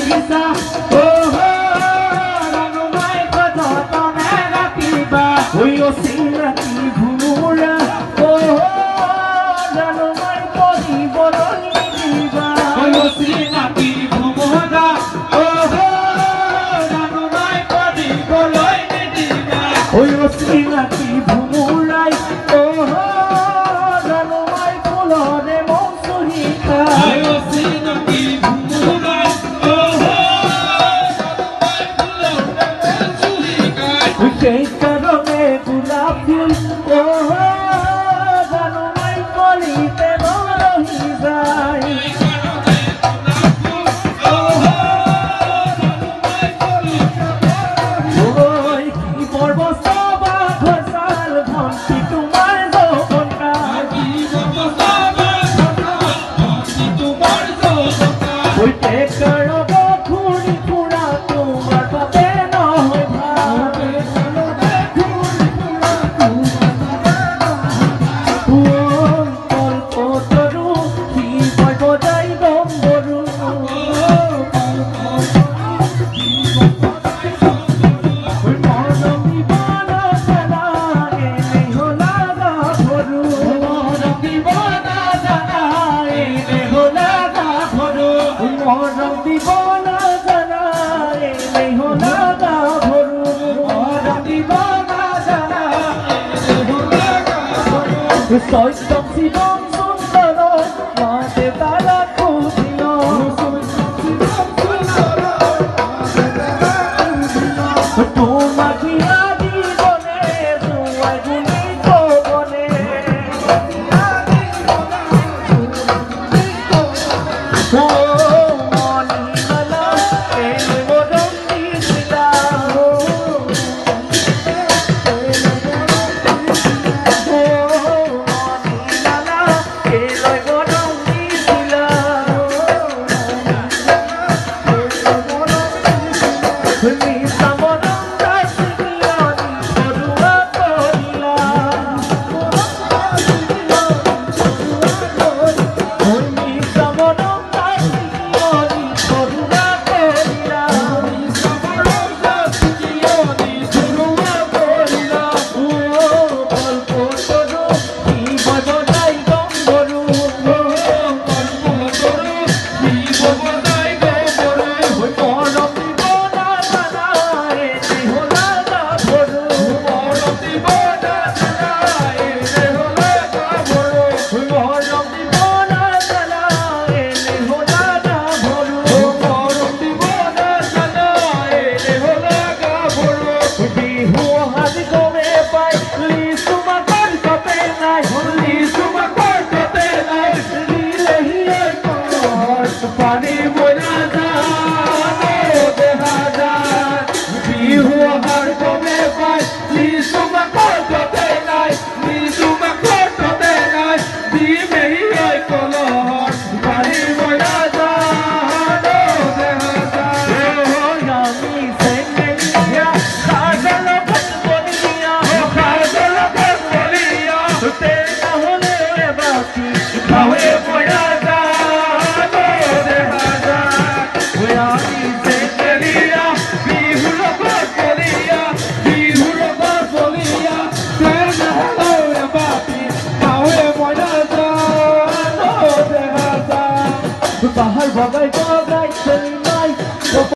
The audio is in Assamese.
পিছা জানুমাই যতনে ৰাখিবা চিনাকি ভোমোৰা জানুমাই পঢ়িবলৈ নিদিবা চিনাকি ভোমোৰা জানুমাই পঢ়িবলৈ নিদিবা চিনাকি ভোমোৰাই জানুমাই ফুলৰে মৌচুৰি খাই চিনাকি ভোমোৰাই সেইকাৰণে গোলাপ ফুল জানুমাই কলিতে নৰহি যায় কি পৰ্ব চাবা ঘৰচাল ভণ্টি তোমাৰ যৌৱনকা প্ৰত্যেকৰ ঘূৰি ফুৰা তোমাৰ বাবে নহয় Soy Don Sundaro, Mate Tala Kudino. Tu magia di bone, tu agunito bone. Oh, moni mala, el bodon di sila. Bahar bagai bagai